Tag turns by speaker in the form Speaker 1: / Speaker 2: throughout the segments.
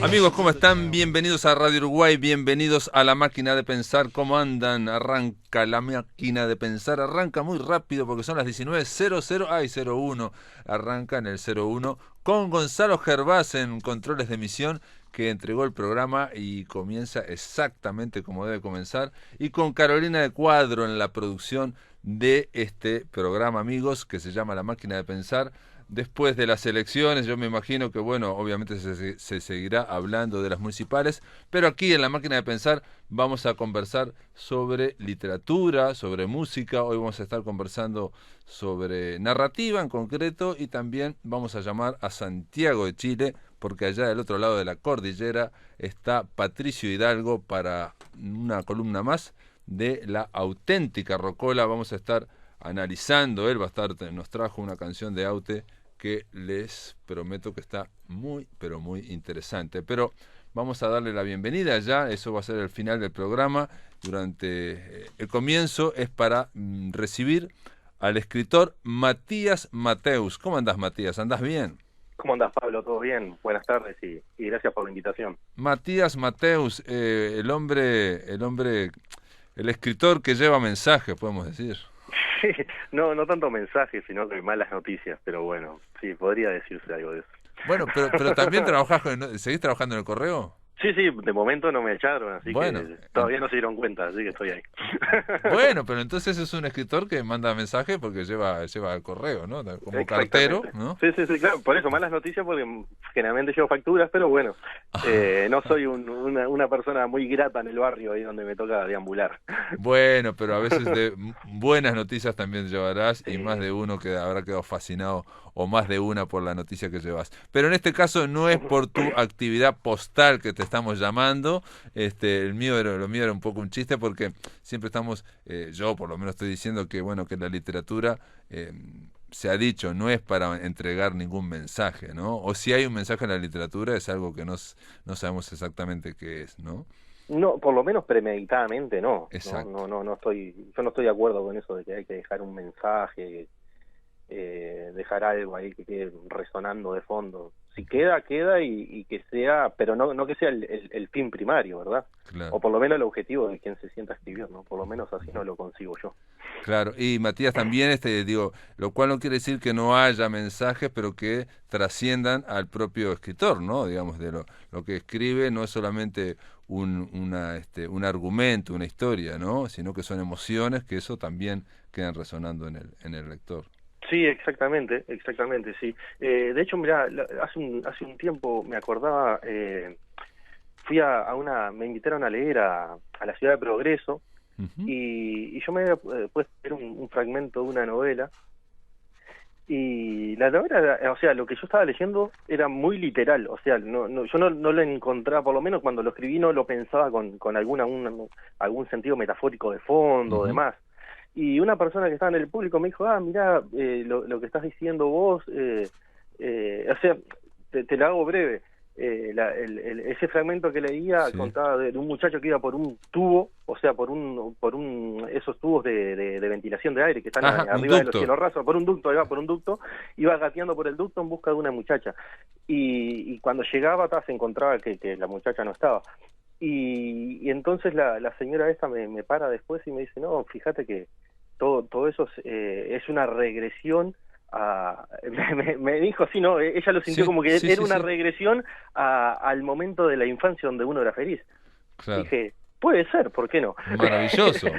Speaker 1: Amigos, ¿cómo están? Bienvenidos a Radio Uruguay, bienvenidos a La Máquina de Pensar. ¿Cómo andan? Arranca La Máquina de Pensar, arranca muy rápido porque son las 19:00, ay, 01, arranca en el 01 con Gonzalo Gervás en controles de emisión, que entregó el programa y comienza exactamente como debe comenzar, y con Carolina de Cuadro en la producción de este programa, amigos, que se llama La Máquina de Pensar. Después de las elecciones, yo me imagino que, bueno, obviamente se seguirá hablando de las municipales, pero aquí en La Máquina de Pensar vamos a conversar sobre literatura, sobre música. Hoy vamos a estar conversando sobre narrativa en concreto, y también vamos a llamar a Santiago de Chile, porque allá del otro lado de la cordillera está Patricio Hidalgo para una columna más de La Auténtica Rocola. Vamos a estar analizando, él va a estar, nos trajo una canción de Aute que les prometo que está muy, pero muy interesante. Pero vamos a darle la bienvenida ya, eso va a ser el final del programa. Durante el comienzo es para recibir al escritor Matías Mateus. ¿Cómo andás, Matías? ¿Andás bien?
Speaker 2: ¿Cómo andás, Pablo? ¿Todo bien? Buenas tardes y gracias por la invitación.
Speaker 1: Matías Mateus, el escritor que lleva mensajes, podemos decir.
Speaker 2: Sí, no tanto mensajes, sino que malas noticias, pero bueno, sí, podría decirse algo de eso.
Speaker 1: Bueno, pero también ¿seguís trabajando en el correo?
Speaker 2: Sí, de momento no me echaron, así
Speaker 1: bueno,
Speaker 2: que todavía no se dieron cuenta, así que estoy ahí.
Speaker 1: Bueno, pero entonces es un escritor que manda mensajes porque lleva el correo, ¿no? Como cartero, ¿no?
Speaker 2: Sí, claro, por eso malas noticias, porque generalmente llevo facturas, pero bueno, no soy una persona muy grata en el barrio ahí donde me toca deambular.
Speaker 1: Bueno, pero a veces de buenas noticias también llevarás, y más de uno que habrá quedado fascinado, o más de una, por la noticia que llevas. Pero en este caso no es por tu actividad postal que te estamos llamando. Lo mío era un poco un chiste, porque siempre estamos, yo por lo menos estoy diciendo que, bueno, que la literatura, se ha dicho, no es para entregar ningún mensaje, ¿no? O si hay un mensaje en la literatura es algo que no sabemos exactamente qué es, ¿no?
Speaker 2: No, por lo menos premeditadamente no.
Speaker 1: Exacto.
Speaker 2: Yo no estoy de acuerdo con eso de que hay que dejar un mensaje, dejar algo ahí que quede resonando de fondo. Si queda y que sea, pero no que sea el fin primario, ¿verdad?
Speaker 1: Claro.
Speaker 2: O por lo menos el objetivo de quien se sienta a escribir, ¿no? Por lo menos así no lo consigo yo.
Speaker 1: Claro, y Matías también, lo cual no quiere decir que no haya mensajes, pero que trasciendan al propio escritor, ¿no? Digamos, de lo que escribe no es solamente un argumento, una historia, ¿no? Sino que son emociones, que eso también quedan resonando en el lector.
Speaker 2: Sí, exactamente, sí. De hecho, mirá, hace un tiempo me acordaba, fui me invitaron a leer a la Ciudad de Progreso.
Speaker 1: Uh-huh.
Speaker 2: Y yo me había puesto a leer un fragmento de una novela, y la novela, o sea, lo que yo estaba leyendo era muy literal, o sea, yo no lo encontraba, por lo menos cuando lo escribí no lo pensaba con algún sentido metafórico de fondo, o
Speaker 1: Uh-huh.
Speaker 2: demás. Y una persona que estaba en el público me dijo, mirá, lo que estás diciendo vos, o sea, te lo hago breve. Ese fragmento que leía, sí, contaba de un muchacho que iba por un tubo, o sea, por esos tubos de ventilación de aire que están arriba de los cielos rasos, por un ducto, iba gateando por el ducto en busca de una muchacha, y cuando llegaba se encontraba que la muchacha no estaba, y entonces la señora esta me para después y me dice, no, fíjate que todo eso es una regresión. Me dijo así, ¿no? Ella lo sintió como que era una regresión al momento de la infancia donde uno era feliz. Claro. Dije, puede ser, ¿por qué no?
Speaker 1: Maravilloso.
Speaker 2: Sí,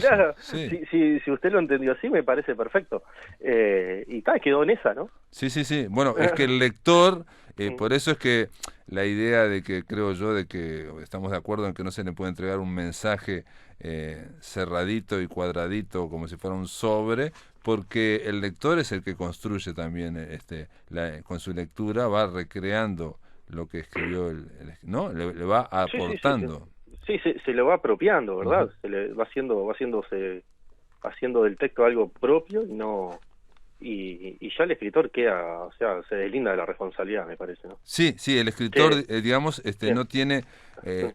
Speaker 2: claro. Sí. Si usted lo entendió así, me parece perfecto. Y quedó en esa, ¿no?
Speaker 1: Sí. Bueno, es que el lector, por eso es que la idea de que, creo yo, de que estamos de acuerdo en que no se le puede entregar un mensaje cerradito y cuadradito como si fuera un sobre, porque el lector es el que construye también, con su lectura va recreando lo que escribió, ¿no? Le va aportando.
Speaker 2: Sí, se lo va apropiando, ¿verdad?
Speaker 1: Uh-huh.
Speaker 2: Se le va haciendo del texto algo propio y ya el escritor queda, o sea, se deslinda de la responsabilidad, me parece, ¿no?
Speaker 1: Sí, el escritor, digamos, no tiene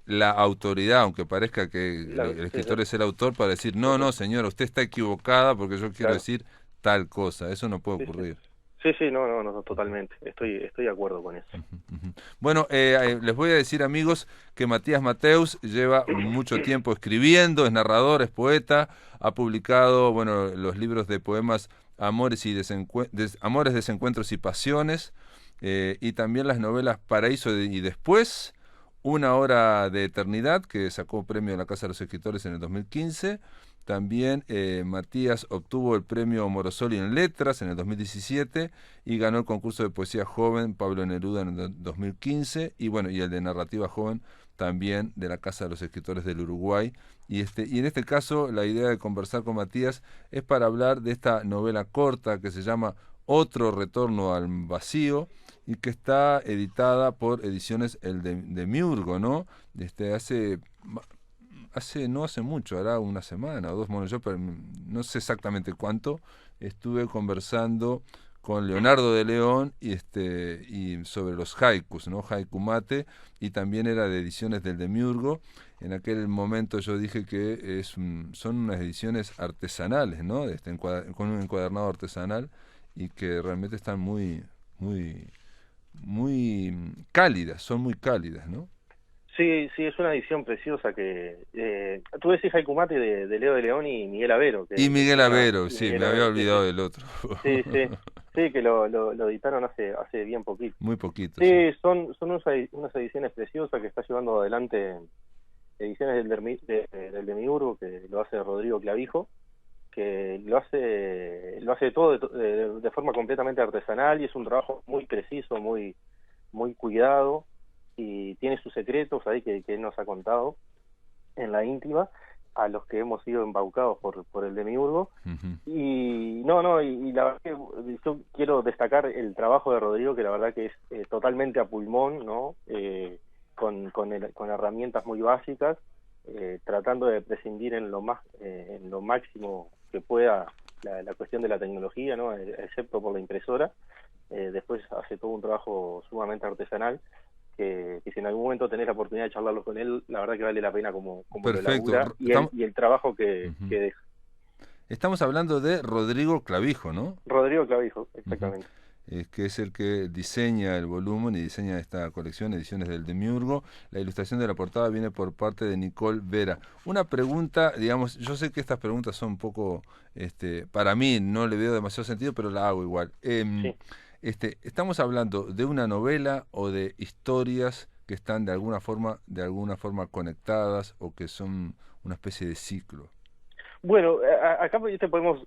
Speaker 1: la autoridad, aunque parezca que el escritor es el autor, para decir, no, señora, usted está equivocada porque yo quiero decir tal cosa. Eso no puede ocurrir.
Speaker 2: Sí, sí, no, totalmente. Estoy de acuerdo con eso.
Speaker 1: Bueno, les voy a decir, amigos, que Matías Mateus lleva mucho tiempo escribiendo, es narrador, es poeta, ha publicado, bueno, los libros de poemas Amores Amores, Desencuentros y Pasiones, y también las novelas Paraíso y Después, Una Hora de Eternidad, que sacó premio en la Casa de los Escritores en el 2015. También Matías obtuvo el premio Morosoli en Letras en el 2017 y ganó el concurso de poesía joven Pablo Neruda en el 2015 y bueno, y el de narrativa joven también de la Casa de los Escritores del Uruguay. Y en este caso la idea de conversar con Matías es para hablar de esta novela corta que se llama Otro Retorno al Vacío y que está editada por Ediciones El de Miurgo, ¿no? No hace mucho, hará una semana o dos, bueno, yo no sé exactamente cuánto, estuve conversando con Leonardo de León y sobre los haikus, ¿no? Haiku Mate, y también era de Ediciones del Demiurgo. En aquel momento yo dije que son unas ediciones artesanales, ¿no? Con un encuadernado artesanal y que realmente están muy cálidas, son muy cálidas, ¿no?
Speaker 2: Sí, sí, es una edición preciosa que... tú decís Haiku Mate de Leo de León y Miguel Avero.
Speaker 1: Y Miguel Avero,
Speaker 2: y
Speaker 1: sí,
Speaker 2: Miguel
Speaker 1: me había
Speaker 2: Avero,
Speaker 1: olvidado del otro.
Speaker 2: sí, sí, sí, que lo editaron hace bien poquito.
Speaker 1: Muy poquito,
Speaker 2: sí. Son unas ediciones preciosas que está llevando adelante Ediciones del Demiurgo, que lo hace Rodrigo Clavijo, que lo hace todo de forma completamente artesanal y es un trabajo muy preciso, muy cuidado, y tiene sus secretos ahí que él nos ha contado en la íntima, a los que hemos sido embaucados por el Demiurgo. Y la verdad que yo quiero destacar el trabajo de Rodrigo, que la verdad que es totalmente a pulmón, ¿no? Con herramientas muy básicas, tratando de prescindir en lo máximo que pueda la cuestión de la tecnología, ¿no? Excepto por la impresora. Después hace todo un trabajo sumamente artesanal, que si en algún momento tenés la oportunidad de charlarlo con él, la verdad que vale la pena como lo labura y el trabajo que deja.
Speaker 1: Estamos hablando de Rodrigo Clavijo, ¿no?
Speaker 2: Rodrigo Clavijo, exactamente.
Speaker 1: Que es el que diseña el volumen y diseña esta colección, Ediciones del Demiurgo. La ilustración de la portada viene por parte de Nicole Vera. Una pregunta, digamos, yo sé que estas preguntas son un poco, para mí no le veo demasiado sentido, pero la hago igual.
Speaker 2: Sí.
Speaker 1: ¿Estamos hablando de una novela o de historias que están de alguna forma conectadas o que son una especie de ciclo?
Speaker 2: Bueno, acá podemos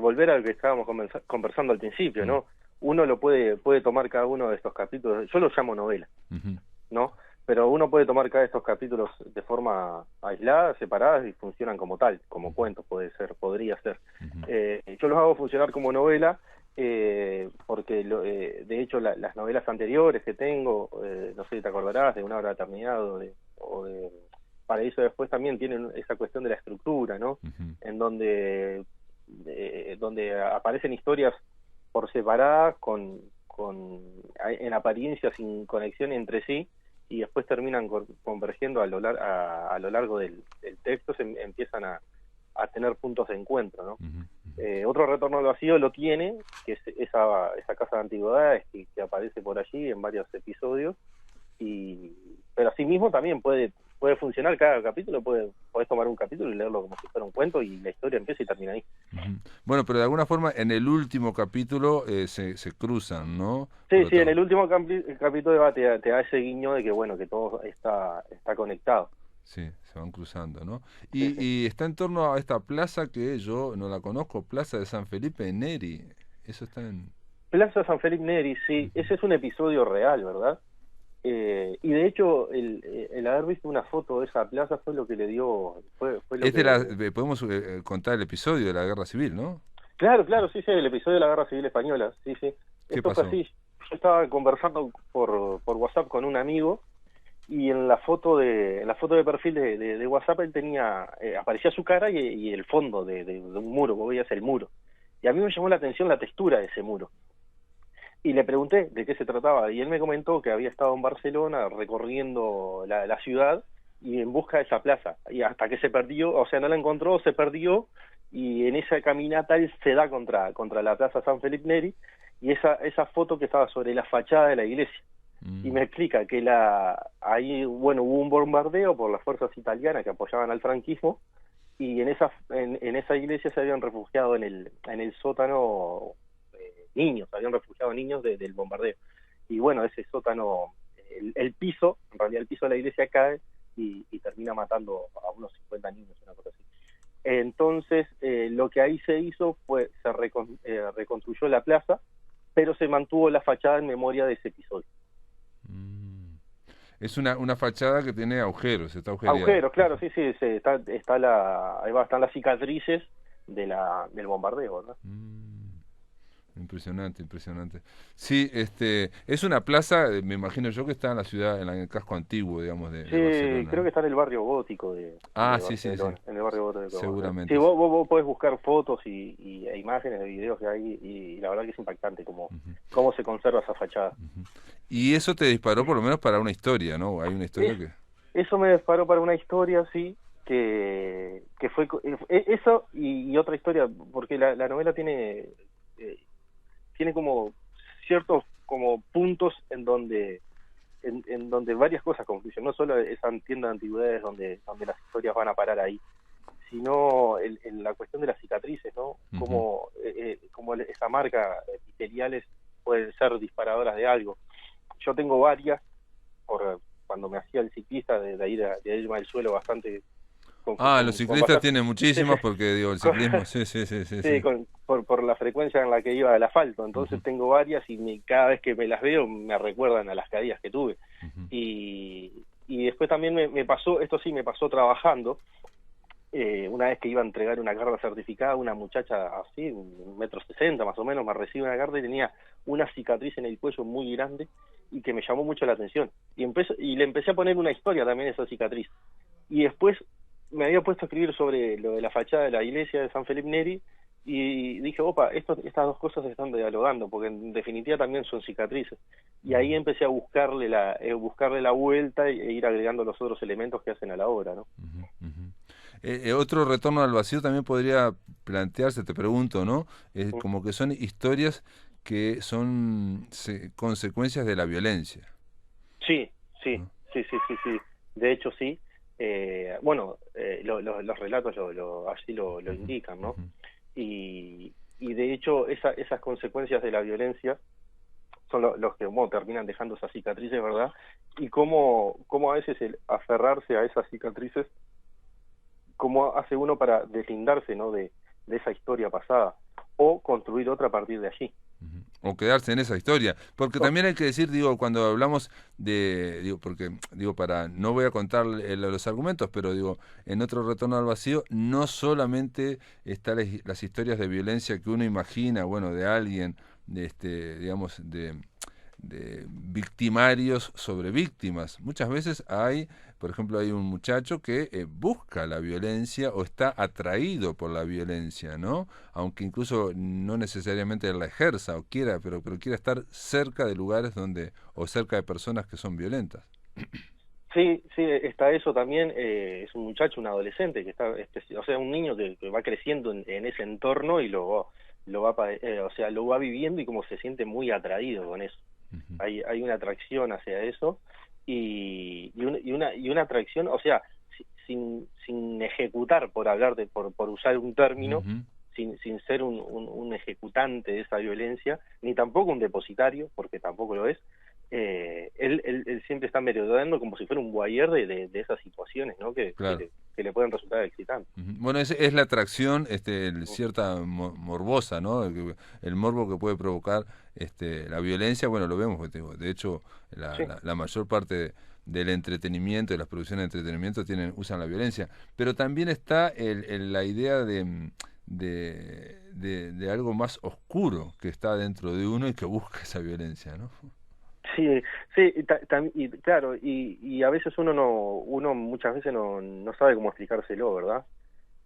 Speaker 2: volver a lo que estábamos conversando al principio, ¿no? Uno lo puede tomar cada uno de estos capítulos, yo los llamo novela, ¿no? Pero uno puede tomar cada de estos capítulos de forma aislada, separadas, y funcionan como tal, como cuentos podría ser. Yo los hago funcionar como novela, porque de hecho las novelas anteriores que tengo, no sé si te acordarás, de Una Hora de Eternidad o de Paraíso Después, también tienen esa cuestión de la estructura, ¿no? En donde aparecen historias por separadas, en apariencia sin conexión entre sí, y después terminan convergiendo a lo largo del texto, empiezan a tener puntos de encuentro, ¿no? Otro Retorno al Vacío lo tiene, que es esa casa de antigüedades que aparece por allí en varios episodios, pero asimismo también puede funcionar cada capítulo, podés tomar un capítulo y leerlo como si fuera un cuento, y la historia empieza y termina ahí.
Speaker 1: Bueno, pero de alguna forma en el último capítulo se cruzan, ¿no?
Speaker 2: Sí, en el último capítulo te da ese guiño de que, bueno, que todo está conectado.
Speaker 1: Sí, se van cruzando, ¿no? Y está en torno a esta plaza que yo no la conozco, Plaza de San Felipe Neri. Eso está en...
Speaker 2: Plaza San Felipe Neri, sí. Ese es un episodio real, ¿verdad? Y de hecho el haber visto una foto de esa plaza fue lo que le dio...
Speaker 1: podemos contar el episodio de la Guerra Civil, ¿no?
Speaker 2: Claro, sí, el episodio de la Guerra Civil Española, sí.
Speaker 1: ¿Qué pasó?
Speaker 2: Fue así. Yo estaba conversando por WhatsApp con un amigo, y en la foto de perfil de WhatsApp él tenía, aparecía su cara y el fondo de un muro, vos veías el muro. Y a mí me llamó la atención la textura de ese muro. Y le pregunté de qué se trataba, y él me comentó que había estado en Barcelona recorriendo la ciudad y en busca de esa plaza, y hasta que se perdió, o sea, no la encontró, se perdió, y en esa caminata él se da contra la Plaza San Felipe Neri, y esa foto que estaba sobre la fachada de la iglesia. Y me explica que ahí, bueno, hubo un bombardeo por las fuerzas italianas que apoyaban al franquismo, y en esa iglesia se habían refugiado en el sótano niños, habían refugiado niños del bombardeo. Y bueno, ese sótano, el piso, en realidad el piso de la iglesia cae y termina matando a unos 50 niños, una cosa así. Entonces, lo que ahí se hizo fue, reconstruyó la plaza, pero se mantuvo la fachada en memoria de ese episodio.
Speaker 1: Es una fachada que tiene agujeros, está agujereada.
Speaker 2: Agujeros, claro, sí, están las cicatrices del bombardeo, ¿verdad?
Speaker 1: Impresionante, impresionante. Sí, es una plaza, me imagino yo, que está en la ciudad, en el casco antiguo, digamos, de Barcelona.
Speaker 2: Creo que está en el barrio gótico de
Speaker 1: sí.
Speaker 2: en el barrio gótico de
Speaker 1: seguramente.
Speaker 2: Sí, vos podés buscar fotos e imágenes de videos que hay, y la verdad que es impactante cómo se conserva esa fachada.
Speaker 1: Y eso te disparó por lo menos para una historia, ¿no? Hay una historia que...
Speaker 2: Eso me disparó para una historia, sí, que fue... eso y otra historia, porque la novela tiene como ciertos como puntos en donde varias cosas confluyen, no solo esa tienda de antigüedades donde las historias van a parar ahí, sino en la cuestión de las cicatrices, ¿no? Como esa marca epiteliales pueden ser disparadoras de algo. Yo tengo varias, cuando me hacía el ciclista, de irme al suelo bastante...
Speaker 1: los ciclistas tienen muchísimas porque, digo, el ciclismo... Sí.
Speaker 2: Por la frecuencia en la que iba al asfalto. Entonces tengo varias y cada vez que me las veo me recuerdan a las caídas que tuve. Y después también me pasó, esto sí me pasó trabajando, una vez que iba a entregar una carta certificada, una muchacha así, 1,60 m más o menos, me recibe una carta y tenía una cicatriz en el cuello muy grande y que me llamó mucho la atención. Y le empecé a poner una historia también a esa cicatriz. Y después me había puesto a escribir sobre lo de la fachada de la iglesia de San Felipe Neri, y dije, opa, estas dos cosas se están dialogando, porque en definitiva también son cicatrices. Y ahí empecé a buscarle la vuelta e ir agregando los otros elementos que hacen a la obra, ¿no?
Speaker 1: Otro retorno al vacío también podría plantearse, te pregunto, ¿no? Como que son historias que son consecuencias de la violencia.
Speaker 2: Sí. De hecho, sí. Los relatos así lo indican, ¿no? Y de hecho esas consecuencias de la violencia son los que terminan dejando esas cicatrices, ¿verdad? Y cómo a veces el aferrarse a esas cicatrices, cómo hace uno para deslindarse, ¿no? de esa historia pasada, o construir otra a partir de allí.
Speaker 1: O quedarse en esa historia, porque también hay que decir, digo, cuando hablamos no voy a contar los argumentos, pero digo, en otro retorno al vacío, no solamente están las historias de violencia que uno imagina, bueno, de alguien, digamos, de victimarios sobre víctimas. Muchas veces por ejemplo, hay un muchacho que busca la violencia o está atraído por la violencia, ¿no? Aunque incluso no necesariamente la ejerza o quiera, pero quiera estar cerca de lugares o cerca de personas que son violentas.
Speaker 2: Sí, está eso también. Es un muchacho, un adolescente que un niño que va creciendo en ese entorno y lo va viviendo, y como se siente muy atraído con eso. Hay una atracción hacia eso y una atracción, o sea, sin ejecutar, por usar un término, sin ser un ejecutante de esa violencia, ni tampoco un depositario, porque tampoco lo es. Él siempre está merodeando como si fuera un voyeur de esas situaciones, ¿no? Que le pueden resultar excitantes.
Speaker 1: Bueno, es la atracción cierta morbosa, ¿no? El morbo que puede provocar la violencia. Bueno, lo vemos, de hecho la mayor parte del entretenimiento, de las producciones de entretenimiento usan la violencia, pero también está la idea de algo más oscuro que está dentro de uno y que busca esa violencia, ¿no?
Speaker 2: Sí, y claro, y a veces uno muchas veces no sabe cómo explicárselo, ¿verdad?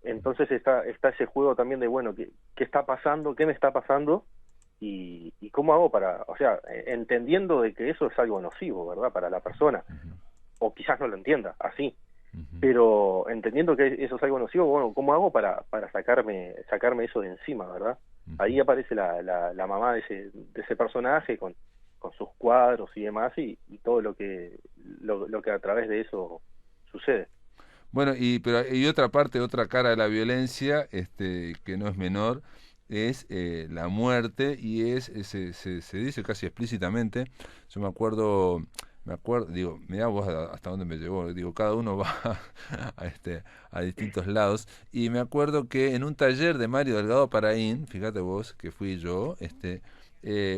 Speaker 2: Entonces está ese juego también de, bueno, ¿qué está pasando? ¿Qué me está pasando? Y cómo hago entendiendo de que eso es algo nocivo, ¿verdad? Para la persona, o quizás no lo entienda así, pero entendiendo que eso es algo nocivo, bueno, ¿cómo hago para sacarme eso de encima, ¿verdad? ahí aparece la mamá de ese personaje con sus cuadros y demás, y todo lo que a través de eso sucede.
Speaker 1: Bueno, pero hay otra parte, otra cara de la violencia, que no es menor, es la muerte, y se dice casi explícitamente. Yo me acuerdo, digo, mirá vos hasta dónde me llevó, digo, cada uno va a distintos lados, y me acuerdo que en un taller de Mario Delgado Paraín, fíjate vos que fui yo,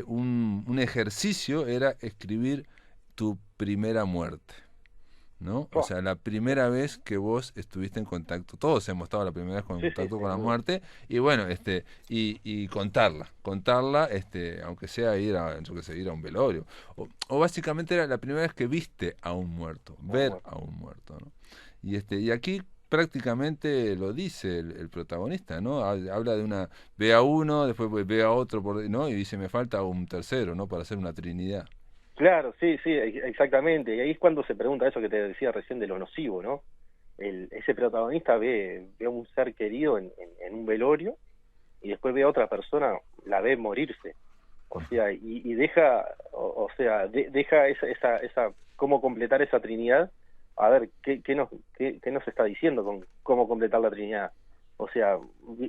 Speaker 1: un ejercicio era escribir tu primera muerte. ¿No? O sea, la primera vez que vos estuviste en contacto, todos hemos estado la primera vez en
Speaker 2: Sí, sí,
Speaker 1: contacto con
Speaker 2: sin
Speaker 1: la
Speaker 2: duda.
Speaker 1: muerte, y bueno, y contarla, aunque sea yo qué sé, ir a un velorio, o básicamente era la primera vez que viste a un muerto, ver
Speaker 2: Bueno.
Speaker 1: a un muerto, ¿no? Y aquí prácticamente lo dice el protagonista, ¿no? Habla ve a uno, después ve a otro, ¿no? Y dice, me falta un tercero, ¿no? Para hacer una trinidad.
Speaker 2: Claro, sí, sí, exactamente. Y ahí es cuando se pregunta eso que te decía recién de lo nocivo, ¿no? Ese protagonista ve a un ser querido en un velorio, y después ve a otra persona, la ve morirse. O sea, y deja, o sea, deja esa, cómo completar esa trinidad. A ver, qué nos está diciendo con cómo completar la trinidad? O sea,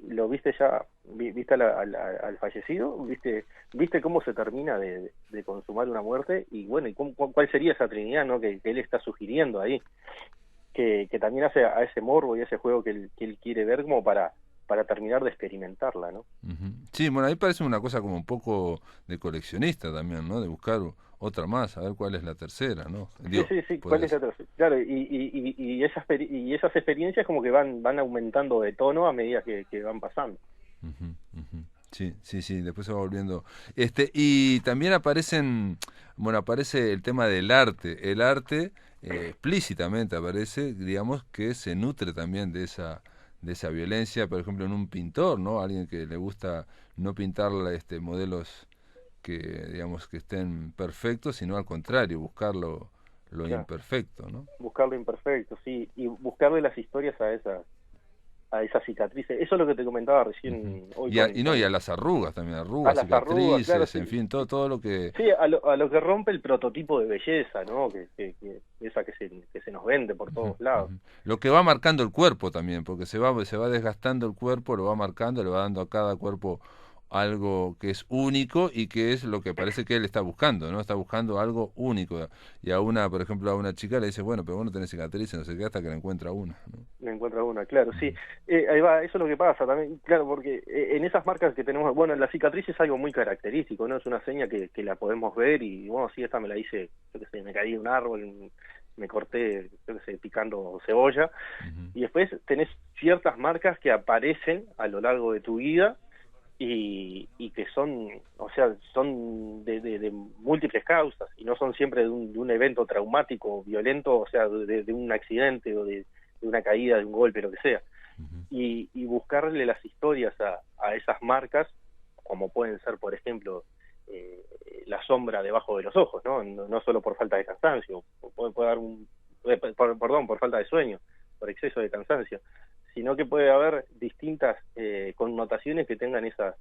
Speaker 2: ¿lo viste ya? ¿Viste al fallecido? ¿Viste cómo se termina de consumar una muerte? Y bueno, ¿cuál sería esa trinidad, no, que él está sugiriendo ahí? Que también hace a ese morbo y a ese juego que él quiere ver, como para terminar de experimentarla, ¿no?
Speaker 1: Ujú. Sí, bueno, ahí parece una cosa como un poco de coleccionista también, ¿no? De buscar otra más, a ver cuál es la tercera, ¿no?
Speaker 2: Sí,
Speaker 1: Digo,
Speaker 2: sí, sí, ¿cuál
Speaker 1: puede
Speaker 2: es la
Speaker 1: ser.
Speaker 2: tercera? Claro, y esas experiencias como que van aumentando de tono a medida que van pasando.
Speaker 1: Ujú, ujú. Sí, sí, sí, después se va volviendo. Y también aparece el tema del arte. El arte explícitamente aparece, digamos, que se nutre también de esa violencia, por ejemplo, en un pintor, ¿no? Alguien que le gusta no pintar modelos que, digamos, que estén perfectos, sino al contrario, buscar lo
Speaker 2: Claro,
Speaker 1: imperfecto, ¿no?
Speaker 2: buscar lo imperfecto, sí, y buscarle las historias a esas cicatrices. Eso es lo que te comentaba
Speaker 1: Ujú.
Speaker 2: recién hoy
Speaker 1: Y no, y a las arrugas también,
Speaker 2: a
Speaker 1: arrugas,
Speaker 2: las arrugas, claro,
Speaker 1: cicatrices,
Speaker 2: sí.
Speaker 1: en fin, todo lo que.
Speaker 2: Sí, a lo que rompe el prototipo de belleza, ¿no? Esa que se nos vende por
Speaker 1: Ujú,
Speaker 2: todos lados.
Speaker 1: ujú. Lo que va marcando el cuerpo también, porque se va desgastando el cuerpo, lo va marcando, le va dando a cada cuerpo algo que es único, y que es lo que parece que él está buscando, ¿no? Está buscando algo único. Y por ejemplo, a una chica le dice, bueno, pero vos no tenés cicatrices, no sé qué, hasta que le encuentra una, ¿no?
Speaker 2: Me encuentra una, claro, sí.
Speaker 1: Ujú,
Speaker 2: Ahí va, eso es lo que pasa también, claro, porque en esas marcas que tenemos, bueno, la cicatriz es algo muy característico, ¿no? Es una seña que la podemos ver y, bueno, sí, esta me la hice, yo qué sé, me caí de un árbol, me corté, yo qué sé, picando cebolla,
Speaker 1: ujú.
Speaker 2: y después tenés ciertas marcas que aparecen a lo largo de tu vida y que son, o sea, son de múltiples causas, y no son siempre de un evento traumático, violento, o sea, de un accidente o de una caída, de un golpe, lo que sea.
Speaker 1: Ujú.
Speaker 2: Y buscarle las historias a esas marcas, como pueden ser, por ejemplo, eh, la sombra debajo de los ojos, ¿no? No solo por falta de cansancio, puede dar perdón, por falta de sueño, por exceso de cansancio, sino que puede haber distintas connotaciones que tengan esas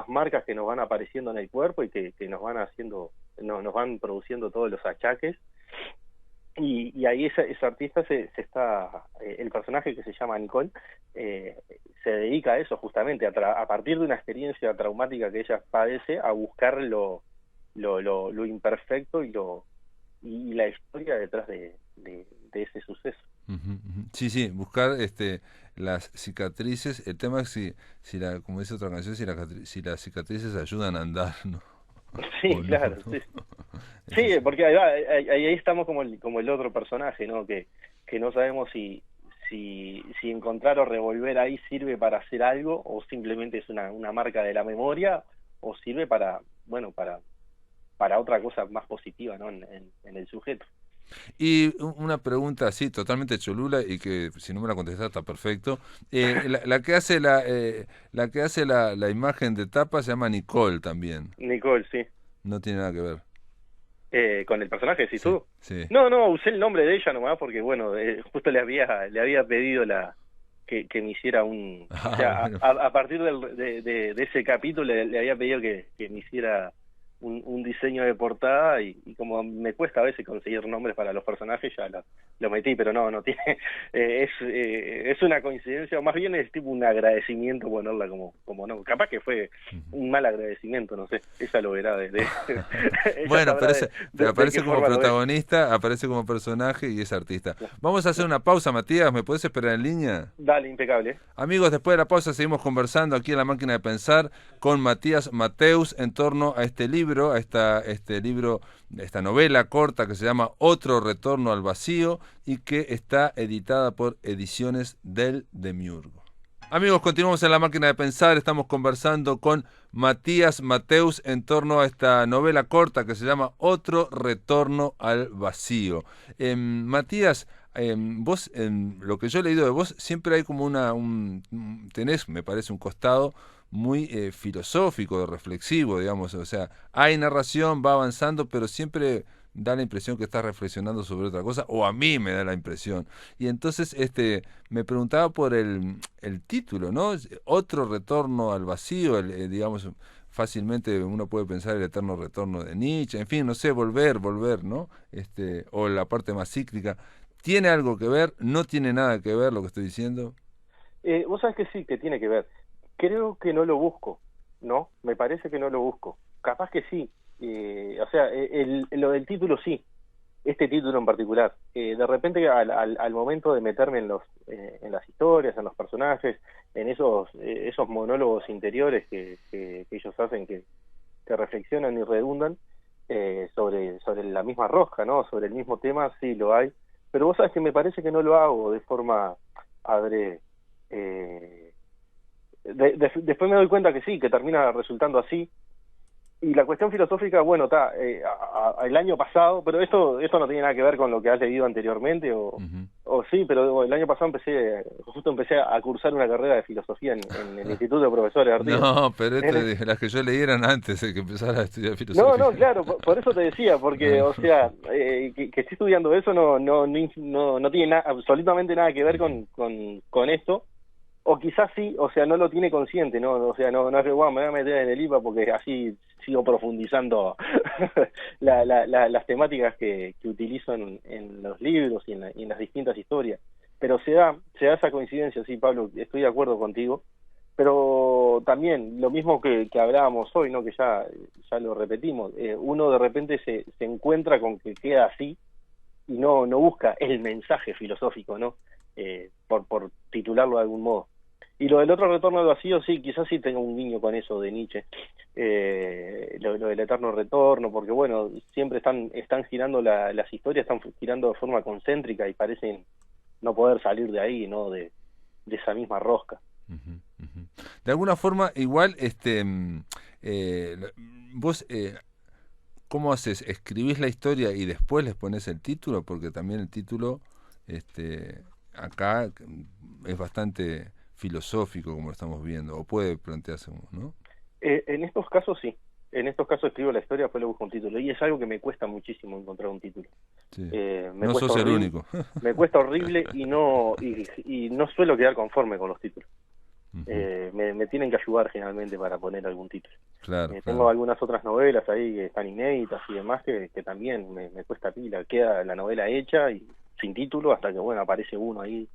Speaker 2: marcas que nos van apareciendo en el cuerpo y que nos van haciendo, nos van produciendo todos los achaques. Y ahí ese artista el personaje, que se llama Nicole, se dedica a eso justamente, a partir de una experiencia traumática que ella padece, a buscar lo imperfecto y la historia detrás de ese suceso.
Speaker 1: Ujú, ujú. Sí, sí, buscar las cicatrices. El tema es como dice otra canción, si las cicatrices ayudan a andar, ¿no?
Speaker 2: Sí,
Speaker 1: O no,
Speaker 2: claro,
Speaker 1: ¿no?
Speaker 2: sí.
Speaker 1: Ese
Speaker 2: Sí,
Speaker 1: es
Speaker 2: porque ahí estamos como el otro personaje, ¿no? Que no sabemos si encontrar o revolver ahí sirve para hacer algo, o simplemente es una marca de la memoria, o sirve bueno, para otra cosa más positiva, ¿no? En el sujeto.
Speaker 1: Y una pregunta así, totalmente cholula, y que si no me la contestás está perfecto. La que hace la imagen de tapa se llama Nicole también.
Speaker 2: Nicole, sí.
Speaker 1: No tiene nada que ver.
Speaker 2: Con el personaje, ¿sí
Speaker 1: Sí,
Speaker 2: tú?
Speaker 1: sí.
Speaker 2: No, no, usé el nombre de ella nomás porque, bueno, justo le había pedido que me hiciera un...
Speaker 1: Ah,
Speaker 2: o sea,
Speaker 1: bueno.
Speaker 2: a partir de ese capítulo le había pedido que me hiciera un diseño de portada y como me cuesta a veces conseguir nombres para los personajes, ya lo metí, pero no tiene... es una coincidencia, o más bien es tipo un agradecimiento ponerla como no. Capaz que fue un mal agradecimiento, no sé, ella lo verá desde... ella
Speaker 1: Bueno,
Speaker 2: sabrá
Speaker 1: pero
Speaker 2: de qué
Speaker 1: aparece como
Speaker 2: forma lo ve.
Speaker 1: protagonista, aparece como personaje y es artista.
Speaker 2: Claro,
Speaker 1: Vamos a hacer
Speaker 2: claro.
Speaker 1: una pausa, Matías, ¿me podés esperar en línea?
Speaker 2: Dale, impecable.
Speaker 1: Amigos, después de la pausa seguimos conversando aquí en La Máquina de Pensar con Matías Mateus en torno a este libro, a esta novela corta que se llama Otro Retorno al Vacío y que está editada por Ediciones del Demiurgo. Amigos, continuamos en La Máquina de Pensar, estamos conversando con Matías Mateus en torno a esta novela corta que se llama Otro Retorno al Vacío. Matías, vos, en lo que yo he leído de vos, siempre hay como tenés, me parece, un costado muy filosófico, reflexivo, digamos, o sea, hay narración, va avanzando, pero siempre da la impresión que estás reflexionando sobre otra cosa, o a mí me da la impresión. Y entonces me preguntaba por el título, ¿no? Otro retorno al vacío, digamos, fácilmente uno puede pensar el eterno retorno de Nietzsche, en fin, no sé, volver, ¿no? O la parte más cíclica. ¿Tiene algo que ver? ¿No tiene nada que ver lo que estoy diciendo?
Speaker 2: Vos sabés que sí, que tiene que ver. Creo que no lo busco, ¿no? Me parece que no lo busco. Capaz que sí. O sea, lo del título sí, este título en particular. De repente al momento de meterme en las historias, en los personajes, en esos monólogos interiores que ellos hacen, que reflexionan y redundan sobre la misma rosca, ¿no? Sobre el mismo tema, sí lo hay. Pero vos sabés que me parece que no lo hago de forma adrede. Después me doy cuenta que sí, que termina resultando así. Y la cuestión filosófica, bueno, está, el año pasado, pero esto no tiene nada que ver con lo que has leído anteriormente,
Speaker 1: Ujú.
Speaker 2: o sí, pero el año pasado justo empecé a cursar una carrera de filosofía en el Instituto de Profesores de Artigas.
Speaker 1: No, pero las que yo leí eran antes de que empezara a estudiar
Speaker 2: No,
Speaker 1: filosofía.
Speaker 2: claro, por eso te decía, porque,
Speaker 1: Ah,
Speaker 2: o sea, que esté estudiando eso no tiene absolutamente nada que ver con esto. O quizás sí, o sea, no lo tiene consciente, ¿no? O sea, no es que, bueno, me voy a meter en el IPA porque así sigo profundizando las temáticas que utilizo en los libros y en las distintas historias. Pero se da esa coincidencia, sí, Pablo, estoy de acuerdo contigo. Pero también, lo mismo que hablábamos hoy, ¿no? Que ya lo repetimos, uno de repente se encuentra con que queda así y no busca el mensaje filosófico, ¿no? Por titularlo de algún modo. Y lo del otro retorno al vacío, sí, quizás sí tenga un guiño con eso de Nietzsche, lo del eterno retorno, porque bueno, siempre están girando las historias, están girando de forma concéntrica y parecen no poder salir de ahí, ¿no? De esa misma rosca.
Speaker 1: ujú, ujú. De alguna forma, igual, vos, ¿cómo haces? ¿Escribís la historia y después les pones el título? Porque también el título, acá es bastante filosófico, como lo estamos viendo, o puede plantearse uno, ¿no?
Speaker 2: En estos casos sí, en estos casos escribo la historia, después le busco un título, y es algo que me cuesta muchísimo encontrar un título.
Speaker 1: Sí.
Speaker 2: Me
Speaker 1: No
Speaker 2: cuesta
Speaker 1: sos el
Speaker 2: horrible,
Speaker 1: único.
Speaker 2: me cuesta horrible y no suelo quedar conforme con los títulos.
Speaker 1: Ujú.
Speaker 2: Me tienen que ayudar generalmente para poner algún título.
Speaker 1: Claro,
Speaker 2: Tengo
Speaker 1: claro.
Speaker 2: algunas otras novelas ahí que están inéditas y demás que también me cuesta pila. Queda la novela hecha y sin título hasta que, bueno, aparece uno ahí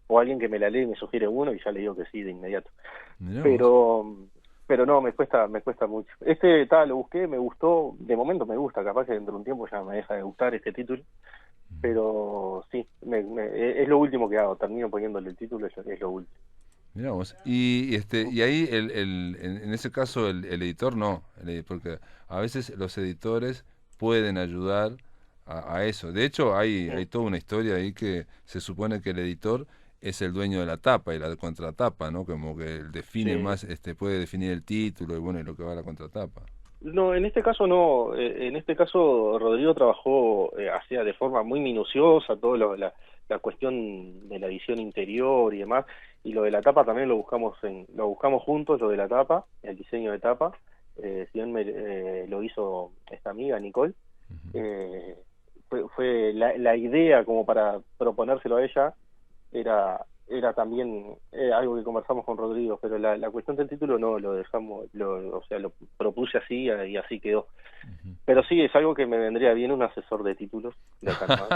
Speaker 2: o alguien que me la lee y me sugiere uno y ya le digo que sí de inmediato.
Speaker 1: Mirá vos.
Speaker 2: Pero no, me cuesta mucho. Lo busqué, me gustó, de momento me gusta, capaz que dentro de un tiempo ya me deja de gustar este título, pero sí, es lo último que hago, termino poniéndole el título, es lo último.
Speaker 1: Mirá vos. Y ahí en ese caso el editor no, porque a veces los editores pueden ayudar a eso. De hecho, hay toda una historia ahí que se supone que el editor es el dueño de la tapa y la contratapa, ¿no? Como que él define
Speaker 2: Sí.
Speaker 1: más, puede definir el título y bueno, y lo que va a la contratapa.
Speaker 2: No, en este caso no. En este caso Rodrigo trabajó hacía de forma muy minuciosa todo la cuestión de la edición interior y demás, y lo de la tapa también lo buscamos juntos, lo de la tapa, el diseño de tapa. Si bien lo hizo esta amiga Nicole,
Speaker 1: Ujú.
Speaker 2: fue la idea como para proponérselo a ella, era era también algo que conversamos con Rodrigo, pero la cuestión del título no, lo dejamos, o sea, lo propuse así y así quedó. Pero sí, es algo que me vendría bien un asesor de títulos de acá en más.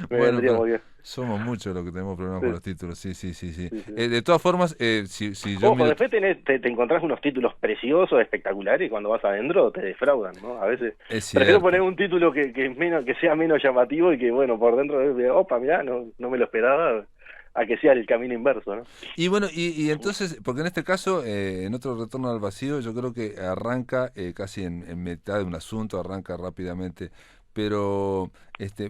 Speaker 2: Me
Speaker 1: Bueno,
Speaker 2: vendría
Speaker 1: pero
Speaker 2: muy bien.
Speaker 1: somos muchos los que tenemos problemas con
Speaker 2: Sí,
Speaker 1: los títulos, sí, sí, sí, sí.
Speaker 2: sí, sí.
Speaker 1: De todas formas, si yo
Speaker 2: Ojo,
Speaker 1: miro...
Speaker 2: después te encontrás unos títulos preciosos, espectaculares, y cuando vas adentro te defraudan, ¿no? A veces
Speaker 1: Es
Speaker 2: prefiero poner
Speaker 1: cierto.
Speaker 2: un título que menos, que sea menos llamativo y que, bueno, por dentro, opa, mirá, no me lo esperaba, a que sea el camino inverso, ¿no?
Speaker 1: Y bueno, y entonces, porque en este caso, en otro retorno al vacío, yo creo que arranca casi en mitad de un asunto, arranca rápidamente. Pero,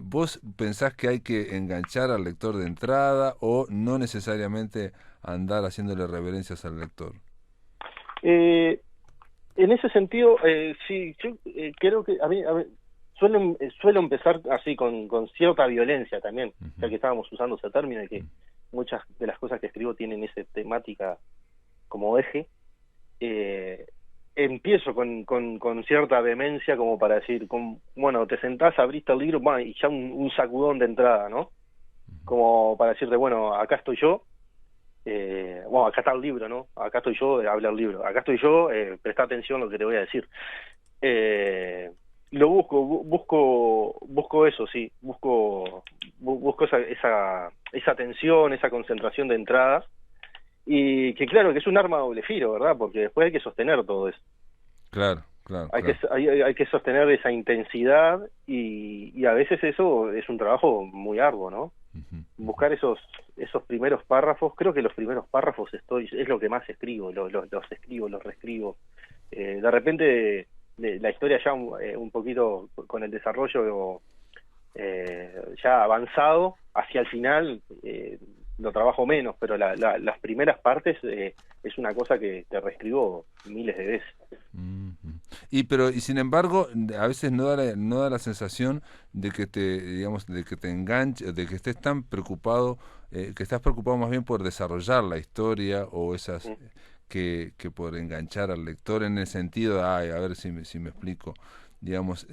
Speaker 1: ¿vos pensás que hay que enganchar al lector de entrada o no necesariamente andar haciéndole reverencias al lector?
Speaker 2: Eh, en ese sentido, sí, yo creo que a mí suelo empezar así con cierta violencia también, ya
Speaker 1: Ujú,
Speaker 2: que estábamos usando ese término y que
Speaker 1: ujú.
Speaker 2: muchas de las cosas que escribo tienen esa temática como eje. eh, Empiezo con cierta vehemencia como para decir, bueno, te sentás, abriste el libro, bueno, y ya un sacudón de entrada, ¿no? Como para decirte, bueno, acá estoy yo, bueno, acá está el libro, ¿no? Acá estoy yo, habla el libro, acá estoy yo, presta atención a lo que te voy a decir. Eh, lo busco eso, sí, busco esa tensión, esa concentración de entradas, y que claro, que es un arma a doble filo, ¿verdad? Porque después hay que sostener todo eso.
Speaker 1: Claro, claro,
Speaker 2: Hay que,
Speaker 1: claro.
Speaker 2: hay que sostener esa intensidad y a veces eso es un trabajo muy arduo, ¿no?
Speaker 1: Ujú, ujú.
Speaker 2: Buscar esos primeros párrafos, creo que los primeros párrafos es lo que más escribo, los escribo, los reescribo. De repente la historia ya un poquito con el desarrollo ya avanzado, hacia el final lo trabajo menos, pero las primeras partes es una cosa que te reescribo miles de veces.
Speaker 1: Ujú. Y sin embargo, a veces no da la sensación de que te, digamos, de que te enganche, de que estés tan preocupado, que estás preocupado más bien por desarrollar la historia o esas
Speaker 2: Mm.
Speaker 1: que por enganchar al lector en el sentido, de, ay, a ver si me explico, digamos,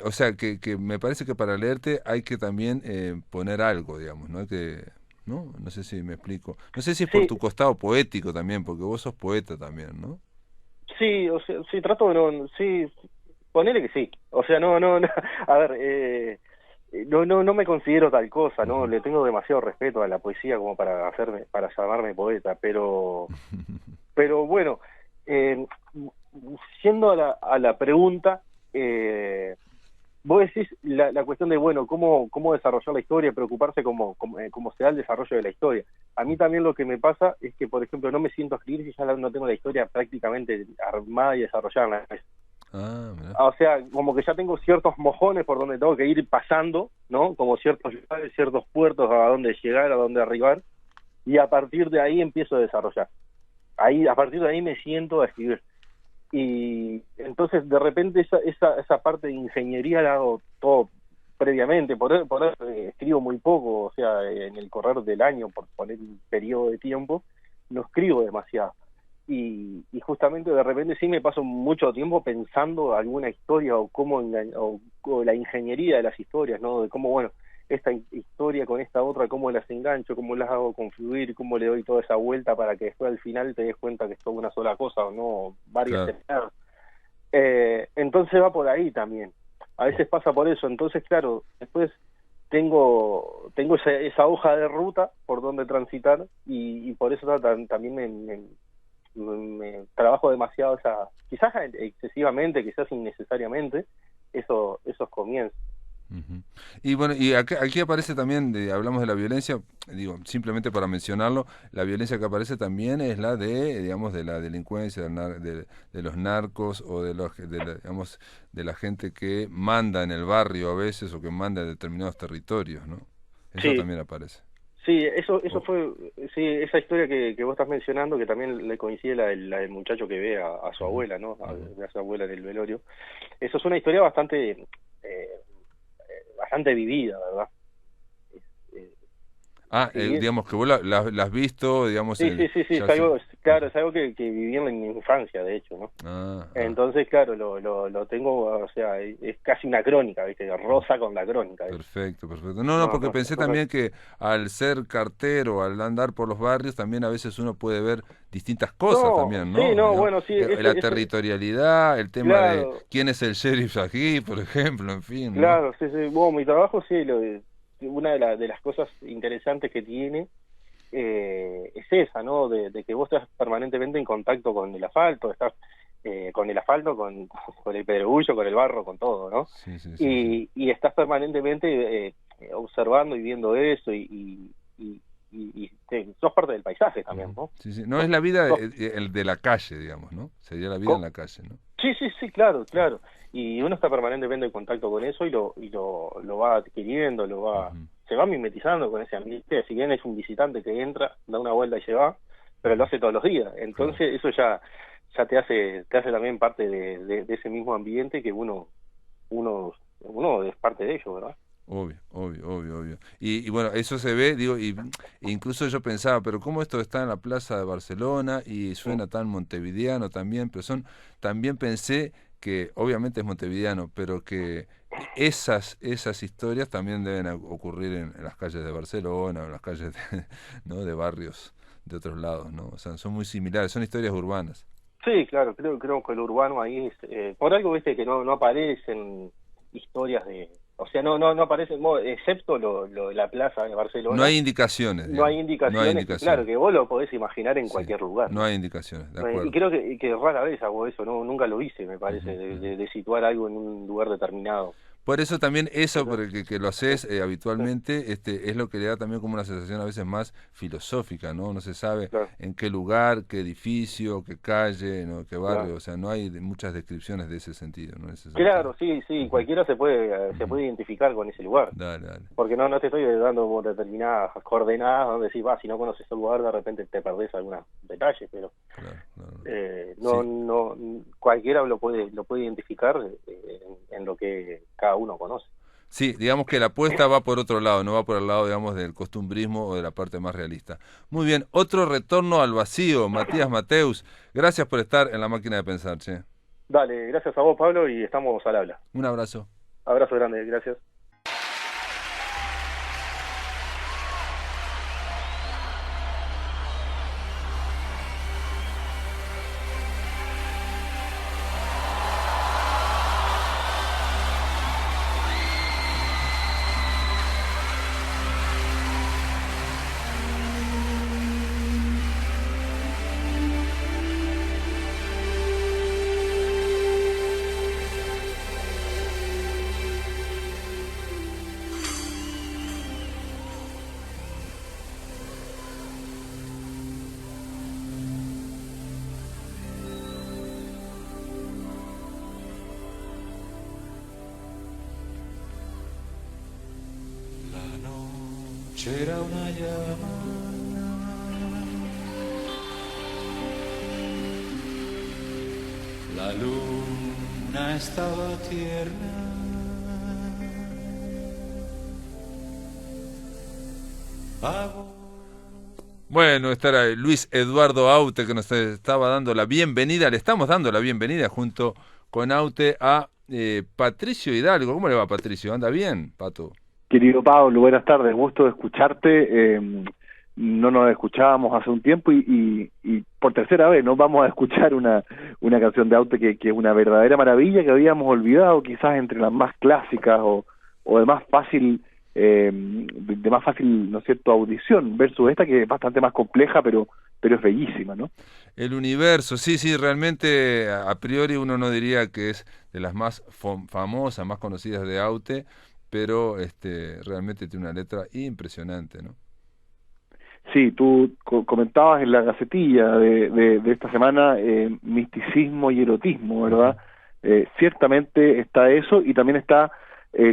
Speaker 1: o sea, que me parece que para leerte hay que también poner algo, digamos, ¿no? ¿No? No sé si me explico. No sé si es por
Speaker 2: Sí,
Speaker 1: tu costado poético también, porque vos sos poeta también, ¿no?
Speaker 2: sí, o sea, sí, trato de no, sí, ponele que sí. O sea, no, a ver, no me considero tal cosa, ¿no?
Speaker 1: Ujú.
Speaker 2: Le tengo demasiado respeto a la poesía como para llamarme poeta, pero bueno, eh, siendo a la pregunta, eh, vos decís la cuestión de, bueno, cómo desarrollar la historia, preocuparse cómo se da el desarrollo de la historia. A mí también lo que me pasa es que, por ejemplo, no me siento a escribir si ya no tengo la historia prácticamente armada y desarrollada en la cabeza.
Speaker 1: Ah, mira.
Speaker 2: O sea, como que ya tengo ciertos mojones por donde tengo que ir pasando, ¿no? Como ciertos lugares, ciertos puertos a donde llegar, a donde arribar, y a partir de ahí empiezo a desarrollar. A partir de ahí me siento a escribir. Y entonces de repente esa parte de ingeniería la hago todo previamente, por eso escribo muy poco, o sea, en el correr del año, por poner un periodo de tiempo, no escribo demasiado. Y justamente de repente sí me paso mucho tiempo pensando alguna historia o o la ingeniería de las historias, ¿no? De cómo, bueno, esta historia con esta otra, cómo las engancho, cómo las hago confluir, cómo le doy toda esa vuelta para que después al final te des cuenta que es toda una sola cosa o no varias
Speaker 1: Claro.
Speaker 2: separadas. Entonces va por ahí también. A veces pasa por eso. Entonces, claro, después tengo esa hoja de ruta por donde transitar y por eso también me trabajo demasiado quizás excesivamente, quizás innecesariamente, esos comienzos.
Speaker 1: Ujú. Y bueno, y aquí aparece también, hablamos de la violencia, digo, simplemente para mencionarlo, la violencia que aparece también es la de, digamos, de la delincuencia, de los narcos o digamos, de la gente que manda en el barrio a veces o que manda en determinados territorios, ¿no? Eso
Speaker 2: Sí,
Speaker 1: también aparece.
Speaker 2: sí, eso
Speaker 1: O-
Speaker 2: fue, sí, esa historia que vos estás mencionando, que también le coincide la del muchacho que ve a su
Speaker 1: ujú,
Speaker 2: abuela, ¿no?
Speaker 1: ujú.
Speaker 2: A su abuela en el velorio. Eso es una historia bastante vivida, ¿verdad? Eh,
Speaker 1: Digamos que vos la has visto, digamos...
Speaker 2: Sí, es algo, claro, es algo que viví en mi infancia, de hecho, ¿no? Entonces, claro, lo tengo, o sea, es casi una crónica, ¿viste? Rosa con la crónica.
Speaker 1: Perfecto. No, porque pensé también que al ser cartero, al andar por los barrios, también a veces uno puede ver distintas cosas también, ¿no?
Speaker 2: Sí,
Speaker 1: digamos,
Speaker 2: bueno, sí.
Speaker 1: La territorialidad, el tema de quién es el sheriff aquí, por ejemplo, en fin, ¿no?
Speaker 2: Claro, sí. Bueno, mi trabajo, sí, una de las cosas interesantes que tiene es esa, ¿no? De que vos estás permanentemente en contacto con el asfalto, estás con el asfalto, con el pedregullo, con el barro, con todo, ¿no? Y estás permanentemente observando y viendo eso y sos parte del paisaje también, ¿no?
Speaker 1: No es la vida de la calle, digamos, ¿no? Sería la vida en la calle, ¿no?
Speaker 2: Sí, claro. Y uno está permanentemente en contacto con eso y lo va adquiriendo, se va mimetizando con ese ambiente. Si bien es un visitante que entra, da una vuelta y se va, pero lo hace todos los días. Entonces eso ya te hace también parte de ese mismo ambiente que uno es parte de ello, ¿verdad?
Speaker 1: Obvio. Y bueno, eso se ve, digo, y incluso yo pensaba, pero ¿cómo esto está en la Plaza de Barcelona y suena tan montevideano también? Pero también pensé que obviamente es montevideano, pero que esas historias también deben ocurrir en las calles de Barcelona, o en las calles ¿no? de barrios de otros lados, ¿no? O sea, son muy similares, son historias urbanas.
Speaker 2: Sí, claro, creo que el urbano ahí es, por algo, viste, que no aparecen historias o sea, no aparecen, excepto lo de la plaza de Barcelona.
Speaker 1: No hay indicaciones.
Speaker 2: No hay indicaciones. Claro, que vos lo podés imaginar en cualquier lugar.
Speaker 1: No hay indicaciones, de acuerdo.
Speaker 2: Y creo que rara vez hago eso, nunca lo hice, me parece, de situar algo en un lugar determinado.
Speaker 1: Por eso también porque que lo haces habitualmente, es lo que le da también como una sensación a veces más filosófica, ¿no? No se sabe en qué lugar, qué edificio, qué calle, ¿no? Qué barrio, o sea, no hay muchas descripciones de ese sentido, ¿no?
Speaker 2: Claro, sí, cualquiera se puede identificar con ese lugar.
Speaker 1: Dale.
Speaker 2: Porque no te estoy dando determinadas coordenadas donde decís, si no conoces el lugar, de repente te perdés algunos detalles, pero no cualquiera lo puede identificar en lo que cada uno conoce.
Speaker 1: Sí, digamos que la apuesta va por otro lado, no va por el lado, digamos, del costumbrismo o de la parte más realista. Muy bien, otro retorno al vacío, Matías Mateus. Gracias por estar en La Máquina de Pensar, che.
Speaker 2: Dale, gracias a vos, Pablo, y estamos al habla.
Speaker 1: Un abrazo.
Speaker 2: Abrazo grande, gracias.
Speaker 3: C'era una llama, la luna estaba tierna,
Speaker 1: Bueno, estará Luis Eduardo Aute que nos estaba dando la bienvenida, le estamos dando la bienvenida junto con Aute a Patricio Hidalgo. ¿Cómo le va, Patricio? ¿Anda bien, Pato?
Speaker 4: Querido Pablo, buenas tardes, gusto de escucharte. No nos escuchábamos hace un tiempo y por tercera vez nos vamos a escuchar una canción de Aute que es una verdadera maravilla que habíamos olvidado, quizás entre las más clásicas o de más fácil ¿no es cierto?, audición, versus esta que es bastante más compleja, pero es bellísima, ¿no?
Speaker 1: El universo, sí, realmente a priori uno no diría que es de las más famosas, más conocidas de Aute, pero realmente tiene una letra impresionante, ¿no?
Speaker 4: Sí, tú comentabas en la gacetilla de esta semana misticismo y erotismo, ¿verdad? Ciertamente está eso, y también está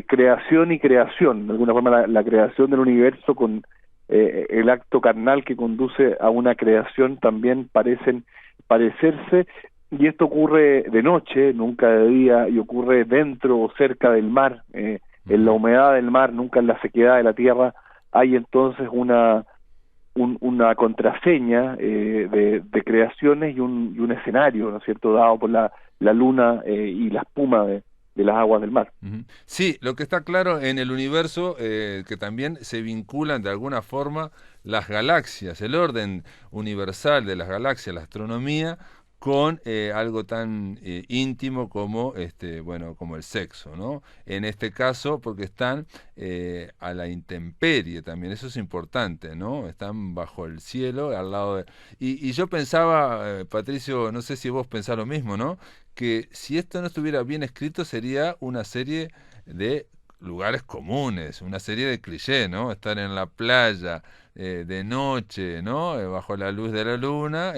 Speaker 4: creación y creación, de alguna forma la creación del universo con el acto carnal que conduce a una creación también parecen parecerse, y esto ocurre de noche, nunca de día, y ocurre dentro o cerca del mar, en la humedad del mar, nunca en la sequedad de la tierra, hay entonces una contraseña de creaciones y un escenario, ¿no es cierto?, dado por la luna y la espuma de las aguas del mar.
Speaker 1: Sí, lo que está claro en el universo, que también se vinculan de alguna forma las galaxias, el orden universal de las galaxias, la astronomía, con algo tan íntimo como como el sexo, ¿no? En este caso, porque están a la intemperie también, eso es importante, ¿no? Están bajo el cielo, al lado de... Y yo pensaba, Patricio, no sé si vos pensás lo mismo, ¿no? Que si esto no estuviera bien escrito sería una serie de lugares comunes, una serie de clichés, ¿no? Estar en la playa de noche, ¿no? Bajo la luz de la luna,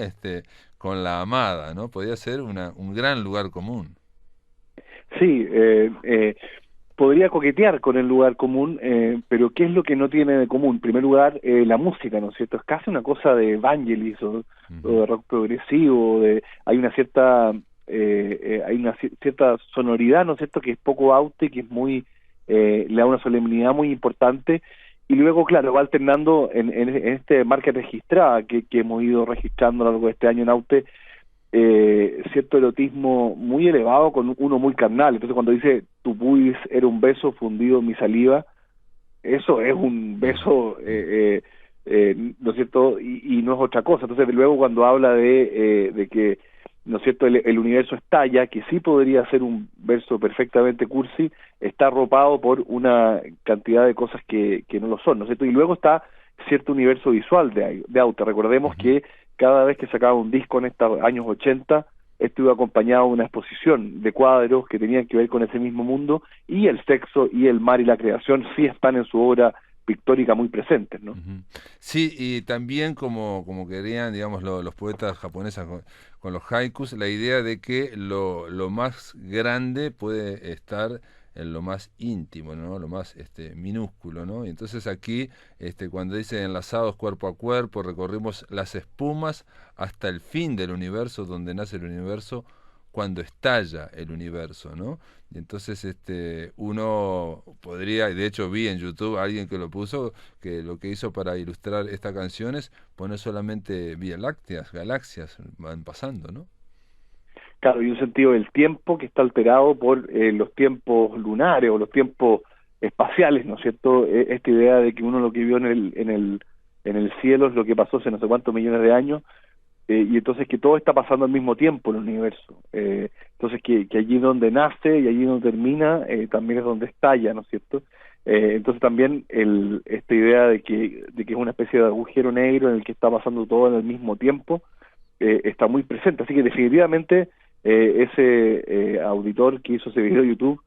Speaker 1: con la amada, ¿no? Podría ser un gran lugar común.
Speaker 4: Sí, podría coquetear con el lugar común, pero ¿qué es lo que no tiene de común? En primer lugar, la música, ¿no es cierto? Es casi una cosa de Vangelis o de rock progresivo, hay una cierta cierta sonoridad, ¿no es cierto?, que es poco aute, que es muy le da una solemnidad muy importante, y luego, claro, va alternando en este marca registrada que hemos ido registrando a lo largo de este año en Aute, cierto erotismo muy elevado con uno muy carnal. Entonces cuando dice tu pubis era un beso fundido en mi saliva, eso es un beso, ¿no es cierto?, y no es otra cosa. Entonces luego cuando habla de que, ¿no es cierto?, el universo estalla, que sí podría ser un verso perfectamente cursi, está arropado por una cantidad de cosas que no lo son, ¿no es cierto? Y luego está cierto universo visual de Aute. Recordemos que cada vez que sacaba un disco en estos años 80, esto iba acompañado de una exposición de cuadros que tenían que ver con ese mismo mundo, y el sexo y el mar y la creación sí están en su obra pictórica muy presentes, ¿no?
Speaker 1: Sí, y también como querían, digamos, los poetas japoneses con los haikus, la idea de que lo más grande puede estar en lo más íntimo, ¿no? Lo más minúsculo, ¿no? Y entonces aquí, cuando dice enlazados cuerpo a cuerpo, recorrimos las espumas hasta el fin del universo, donde nace el universo, cuando estalla el universo, ¿no? Y entonces uno podría, y de hecho vi en YouTube a alguien que lo puso, que lo que hizo para ilustrar esta canción es poner solamente Vía Lácteas, galaxias van pasando, ¿no?
Speaker 4: Claro, y un sentido del tiempo que está alterado por los tiempos lunares o los tiempos espaciales, ¿no es cierto? Esta idea de que uno lo que vio en el cielo es lo que pasó hace no sé cuántos millones de años, y entonces que todo está pasando al mismo tiempo en el universo. Entonces que allí donde nace y allí donde termina, también es donde estalla, ¿no es cierto? Entonces también esta idea de que es una especie de agujero negro en el que está pasando todo en el mismo tiempo, está muy presente. Así que definitivamente ese auditor que hizo ese video de YouTube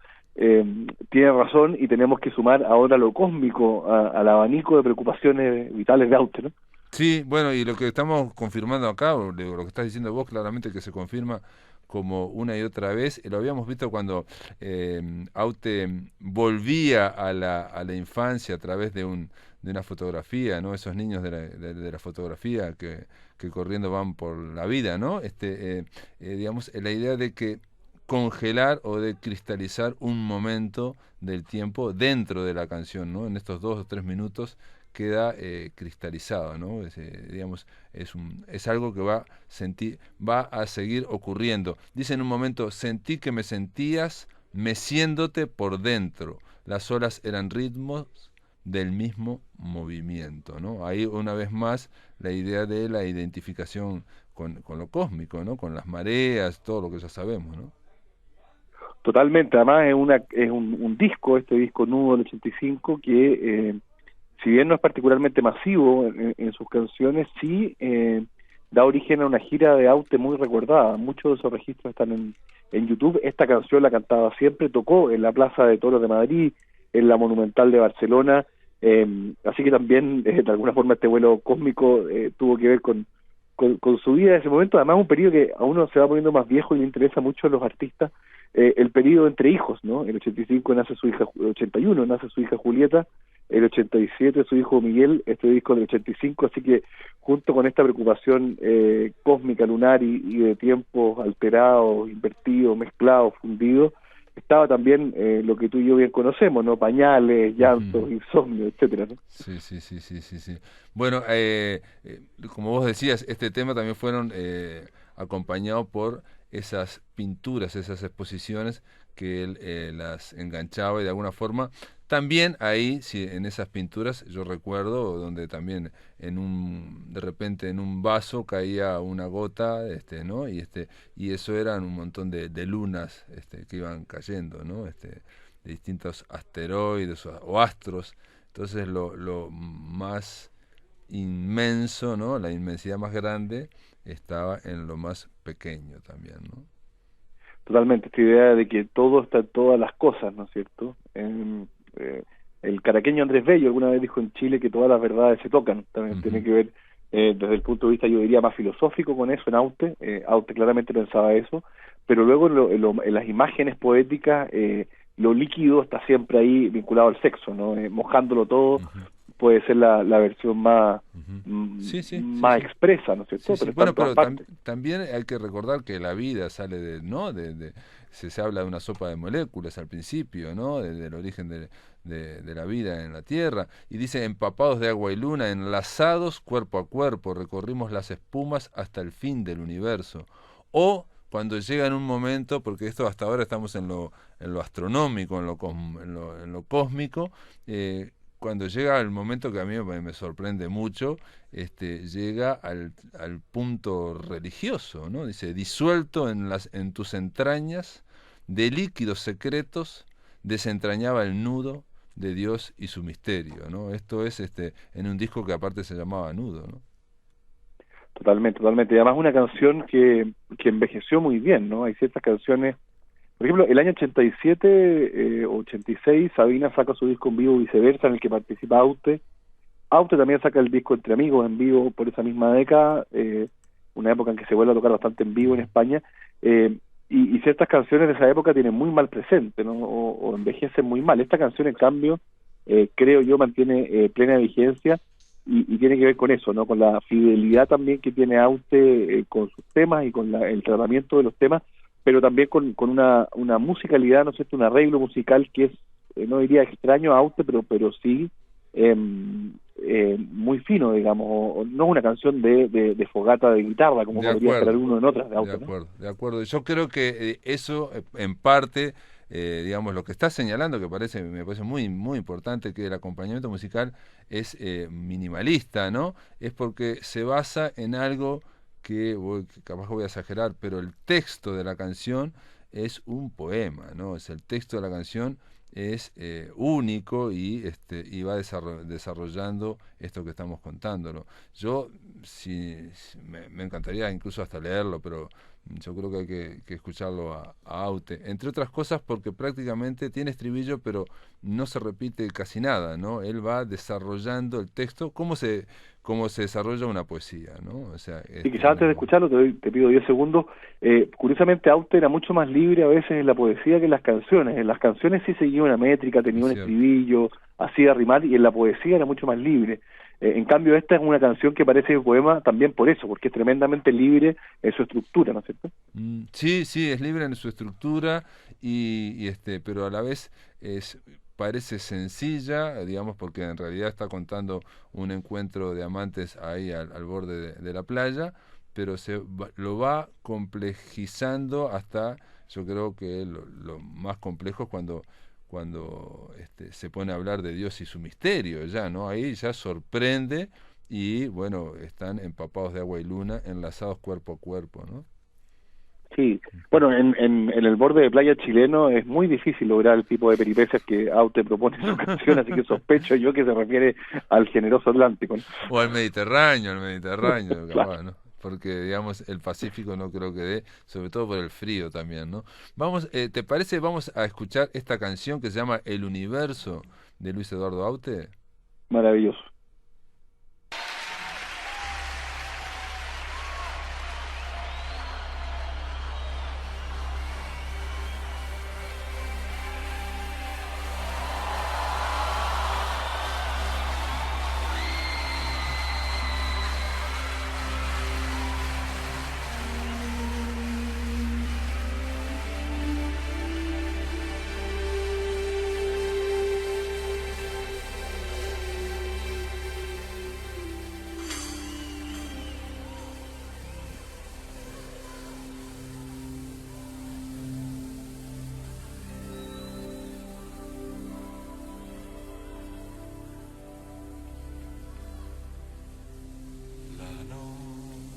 Speaker 4: tiene razón, y tenemos que sumar ahora lo cósmico al abanico de preocupaciones vitales de Aute, ¿no?
Speaker 1: Sí, bueno, y lo que estamos confirmando acá, o lo que estás diciendo vos, claramente que se confirma como una y otra vez. Lo habíamos visto cuando Aute volvía a la infancia a través de una fotografía, ¿no? Esos niños de la fotografía que corriendo van por la vida, ¿no? Digamos, la idea de que congelar o de cristalizar un momento del tiempo dentro de la canción, ¿no? En estos 2 o 3 minutos queda cristalizado, ¿no? Digamos, es algo que va a seguir ocurriendo. Dice en un momento: sentí que me sentías meciéndote por dentro. Las olas eran ritmos del mismo movimiento, ¿no? Ahí una vez más la idea de la identificación con lo cósmico, ¿no? Con las mareas, todo lo que ya sabemos, ¿no?
Speaker 4: Totalmente. Además es un disco, este disco Nudo del 85, que si bien no es particularmente masivo en sus canciones, sí da origen a una gira de Aute muy recordada. Muchos de esos registros están en YouTube. Esta canción la cantaba siempre, tocó en la Plaza de Toros de Madrid, en la Monumental de Barcelona, así que también de alguna forma este vuelo cósmico tuvo que ver con su vida en ese momento. Además un periodo que a uno se va poniendo más viejo y le interesa mucho a los artistas, el periodo entre hijos, ¿no? El 85 nace su hija, el 81 nace su hija Julieta, el 87 su hijo Miguel, este disco del 85, así que junto con esta preocupación cósmica, lunar y de tiempos alterados, invertidos, mezclados, fundidos, estaba también lo que tú y yo bien conocemos, ¿no? Pañales, llantos, insomnio, etcétera, ¿no?
Speaker 1: Sí, sí, sí, sí, sí, sí. Bueno, como vos decías, este tema también fueron acompañados por esas pinturas, esas exposiciones que él las enganchaba y de alguna forma también ahí, sí, en esas pinturas yo recuerdo donde también de repente en un vaso caía una gota, ¿no? Y eso eran un montón de lunas, que iban cayendo, ¿no? De distintos asteroides o astros. Entonces lo más inmenso, ¿no? La inmensidad más grande estaba en lo más pequeño también, ¿no?
Speaker 4: Totalmente, esta idea de que todo está en todas las cosas, ¿no es cierto? El caraqueño Andrés Bello alguna vez dijo en Chile que todas las verdades se tocan, también tiene que ver desde el punto de vista, yo diría, más filosófico con eso en Aute. Aute claramente pensaba eso, pero luego en las imágenes poéticas lo líquido está siempre ahí vinculado al sexo, ¿no? Mojándolo todo puede ser la versión más, más expresa, ¿no es cierto?
Speaker 1: Sí, sí. Bueno, pero también hay que recordar que la vida sale ¿no? Se habla de una sopa de moléculas al principio, ¿no? Del origen de la vida en la Tierra. Y dice, empapados de agua y luna, enlazados cuerpo a cuerpo, recorrimos las espumas hasta el fin del universo. O cuando llega en un momento, porque esto hasta ahora estamos en lo astronómico, en lo cósmico, cuando llega el momento que a mí me sorprende mucho, llega al punto religioso, ¿no? Dice, disuelto en tus entrañas, de líquidos secretos, desentrañaba el nudo de Dios y su misterio, ¿no? Esto es en un disco que aparte se llamaba Nudo, ¿no?
Speaker 4: Totalmente, totalmente. Y además una canción que envejeció muy bien, ¿no? Hay ciertas canciones. Por ejemplo, el año 87 o 86, Sabina saca su disco en vivo Viceversa, en el que participa Aute. Aute también saca el disco Entre Amigos en vivo por esa misma década, una época en que se vuelve a tocar bastante en vivo en España, y ciertas canciones de esa época tienen muy mal presente, ¿no? O envejecen muy mal. Esta canción, en cambio, creo yo, mantiene plena vigencia y tiene que ver con eso, ¿no? Con la fidelidad también que tiene Aute con sus temas y con el tratamiento de los temas, pero también con una musicalidad, ¿no es cierto?, un arreglo musical que es, no diría extraño a Aute, pero sí muy fino, digamos, no es una canción de fogata de guitarra, como podría esperar uno en otras de Aute.
Speaker 1: De acuerdo. Yo creo que eso, en parte, digamos, lo que estás señalando, que me parece muy, muy importante, que el acompañamiento musical es minimalista, ¿no? Es porque se basa en algo que capaz que voy a exagerar, pero el texto de la canción es un poema, ¿no? El texto de la canción es único y va desarrollando esto que estamos contándolo. Yo me encantaría incluso hasta leerlo, pero yo creo que hay que escucharlo a Aute, entre otras cosas porque prácticamente tiene estribillo, pero no se repite casi nada, ¿no? Él va desarrollando el texto como se desarrolla una poesía, ¿no? O sea,
Speaker 4: y quizás antes de escucharlo te pido 10 segundos. Curiosamente Aute era mucho más libre a veces en la poesía que en las canciones. En las canciones sí seguía una métrica, tenía un estribillo, hacía rimar, y en la poesía era mucho más libre. En cambio esta es una canción que parece poema también por eso, porque es tremendamente libre en su estructura, ¿no es cierto?
Speaker 1: Sí, es libre en su estructura pero a la vez parece sencilla, digamos, porque en realidad está contando un encuentro de amantes ahí al borde de la playa, pero lo va complejizando hasta, yo creo que lo más complejo es cuando se pone a hablar de Dios y su misterio, ya, ¿no? Ahí ya sorprende y, bueno, están empapados de agua y luna, enlazados cuerpo a cuerpo, ¿no?
Speaker 4: Sí, bueno, en el borde de playa chileno es muy difícil lograr el tipo de peripecias que Aute propone en su canción, así que sospecho yo que se refiere al generoso Atlántico, ¿no?
Speaker 1: O al Mediterráneo,
Speaker 4: Claro.
Speaker 1: capaz, ¿no? Porque, digamos, el Pacífico no creo que dé, sobre todo por el frío también, ¿no? Vamos, ¿te parece? Vamos a escuchar esta canción que se llama El Universo, de Luis Eduardo Aute.
Speaker 4: Maravilloso.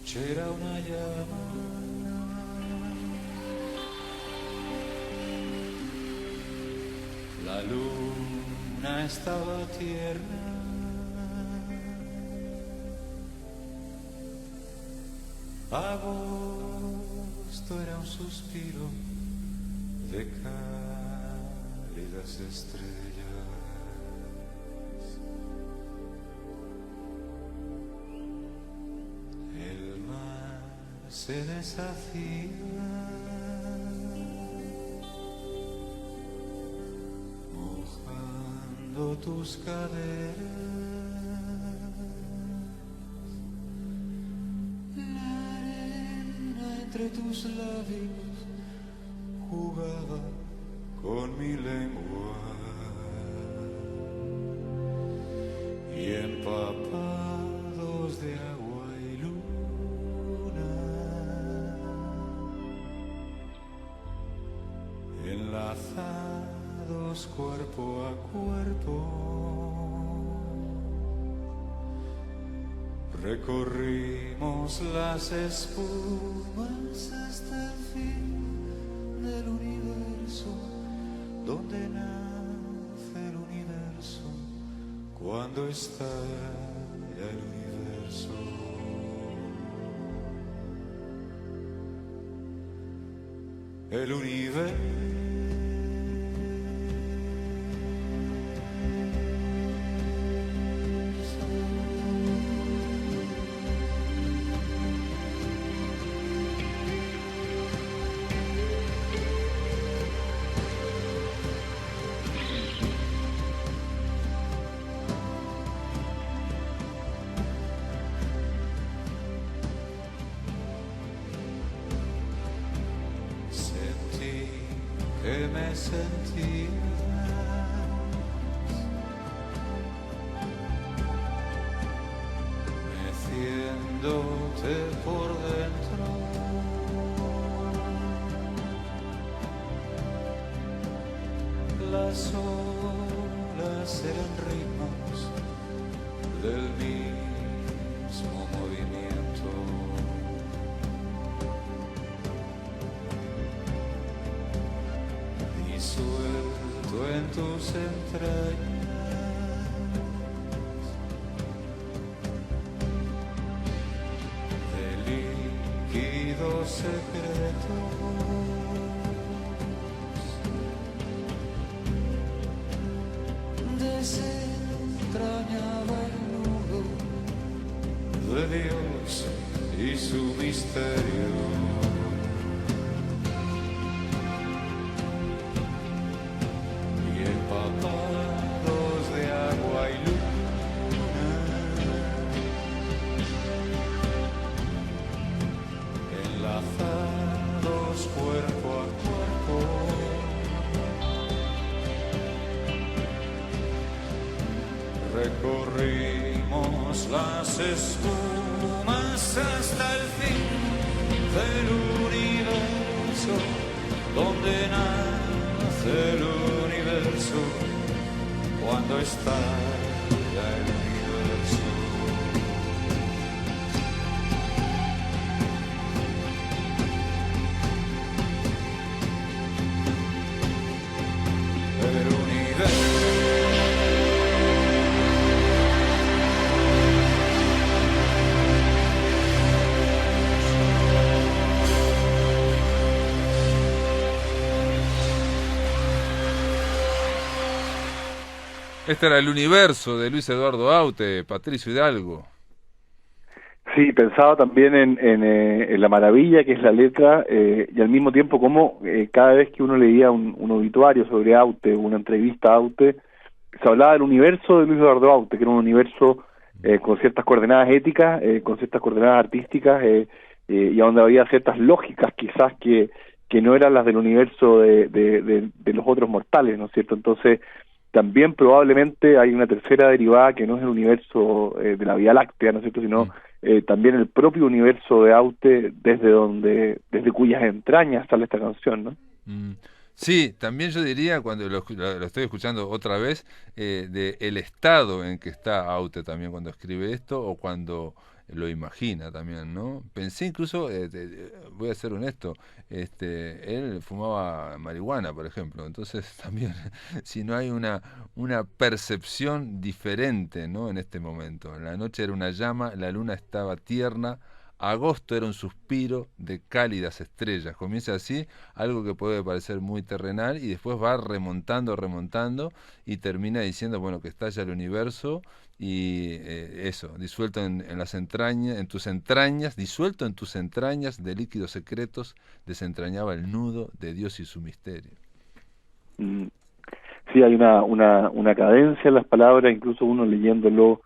Speaker 3: c'era una llama. La luna estaba tierna. Agosto era un suspiro de cálidas estrellas. El mar se deshacía, mojando tus caderas. Entre tus labios jugaba con mi lengua y empapados de agua y luna, enlazados cuerpo a cuerpo, recorrimos las espumas hasta el fin del universo, donde nace el universo, cuando estalla el universo. El universo. Que me sentías meciéndote por dentro, las olas eran ritmos del mismo movimiento. Suelto en tus entrañas, de líquidos secretos, desentrañaba el nudo de Dios y su misterio. Cuerpo a cuerpo, recorrimos las espumas hasta el fin del universo, donde nace el universo, cuando estalla el universo.
Speaker 1: Este era El Universo de Luis Eduardo Aute, Patricio Hidalgo.
Speaker 4: Sí, pensaba también en la maravilla que es la letra y al mismo tiempo como cada vez que uno leía un obituario sobre Aute, una entrevista a Aute, se hablaba del universo de Luis Eduardo Aute, que era un universo con ciertas coordenadas éticas, con ciertas coordenadas artísticas y donde había ciertas lógicas quizás que no eran las del universo de los otros mortales, ¿no es cierto? Entonces también probablemente hay una tercera derivada que no es el universo de la Vía Láctea, ¿no es cierto?, sino también el propio universo de Aute, desde cuyas entrañas sale esta canción, ¿no?
Speaker 1: Sí, también yo diría, cuando lo estoy escuchando otra vez, de el estado en que está Aute también cuando escribe esto, o cuando lo imagina también, ¿no? Pensé incluso, voy a ser honesto, él fumaba marihuana, por ejemplo, entonces también, si no hay una percepción diferente, ¿no? En este momento. La noche era una llama, la luna estaba tierna, agosto era un suspiro de cálidas estrellas. Comienza así, algo que puede parecer muy terrenal, y después va remontando, y termina diciendo, bueno, que estalla el universo, y eso, disuelto en las entrañas, en tus entrañas, disuelto en tus entrañas de líquidos secretos, desentrañaba el nudo de Dios y su misterio.
Speaker 4: Sí, hay una cadencia en las palabras, incluso uno leyéndolo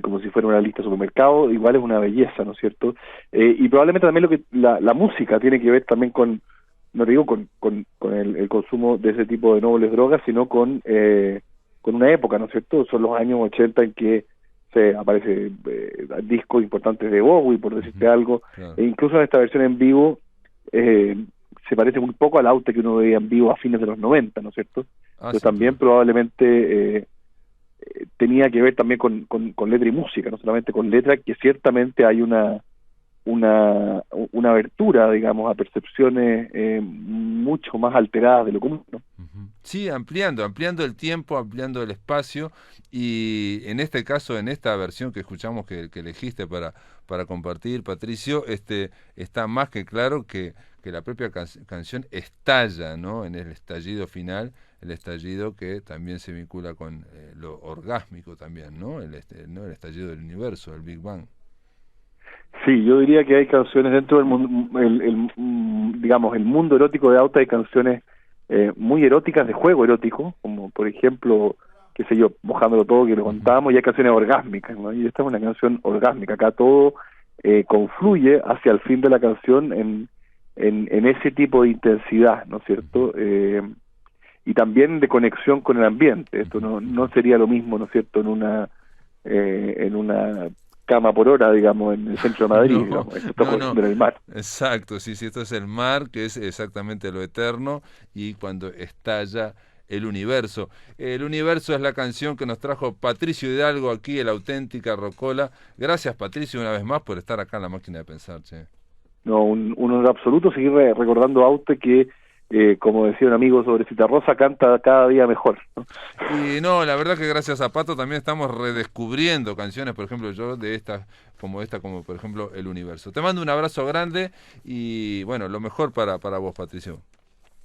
Speaker 4: como si fuera una lista de supermercado, igual es una belleza, ¿no es cierto? Y probablemente también lo que la música tiene que ver también con, no digo con el consumo de ese tipo de nobles drogas, sino con una época, ¿no es cierto? Son los años 80 en que se aparece discos importantes de Bowie, por decirte algo,
Speaker 1: Claro.
Speaker 4: e incluso en esta versión en vivo se parece muy poco al Aute que uno veía en vivo a fines de los 90, ¿no es cierto? Entonces también probablemente tenía que ver también con letra y música, no solamente con letra, que ciertamente hay una abertura, digamos, a percepciones mucho más alteradas de lo común, ¿no?
Speaker 1: Sí, ampliando el tiempo, ampliando el espacio, y en este caso, en esta versión que escuchamos, que elegiste para compartir, Patricio, está más que claro que la propia canción estalla, ¿no? En el estallido final, el estallido que también se vincula con lo orgásmico también, ¿no? El estallido del universo, el Big Bang.
Speaker 4: Sí, yo diría que hay canciones dentro del mundo, digamos, el mundo erótico de Auta, hay canciones muy eróticas, de juego erótico, como por ejemplo, qué sé yo, Mojándolo Todo, que lo contábamos, y hay canciones orgásmicas, ¿no? Y esta es una canción orgásmica, acá todo confluye hacia el fin de la canción en ese tipo de intensidad, ¿no es cierto? Y también de conexión con el ambiente. Esto no sería lo mismo, ¿no es cierto?, en una cama por hora, digamos, en el centro de Madrid, digamos. Esto está en el mar.
Speaker 1: Exacto, sí, esto es el mar, que es exactamente lo eterno, y cuando estalla el universo. El universo es la canción que nos trajo Patricio Hidalgo aquí en La Auténtica Rocola. Gracias, Patricio, una vez más por estar acá en La Máquina de Pensar, che.
Speaker 4: No, un honor absoluto seguir recordando a Aute que, como decía un amigo sobre Citarrosa, canta cada día mejor, ¿no?
Speaker 1: Y no, la verdad que gracias a Pato también estamos redescubriendo canciones, por ejemplo, yo de estas, como por ejemplo El Universo. Te mando un abrazo grande y bueno, lo mejor para vos, Patricio.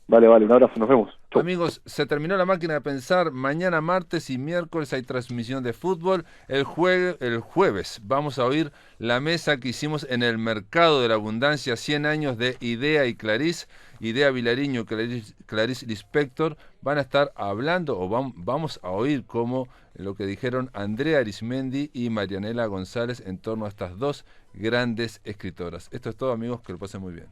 Speaker 4: Vale, un abrazo, nos vemos. Chau.
Speaker 1: Amigos, se terminó La Máquina de Pensar. Mañana martes y miércoles hay transmisión de fútbol. El jueves vamos a oír la mesa que hicimos en el Mercado de la Abundancia, 100 años de Idea y Clarís. Idea Vilariño y Clarís Lispector van a estar hablando, o vamos a oír como lo que dijeron Andrea Arismendi y Marianela González en torno a estas dos grandes escritoras. Esto es todo, amigos, que lo pasen muy bien.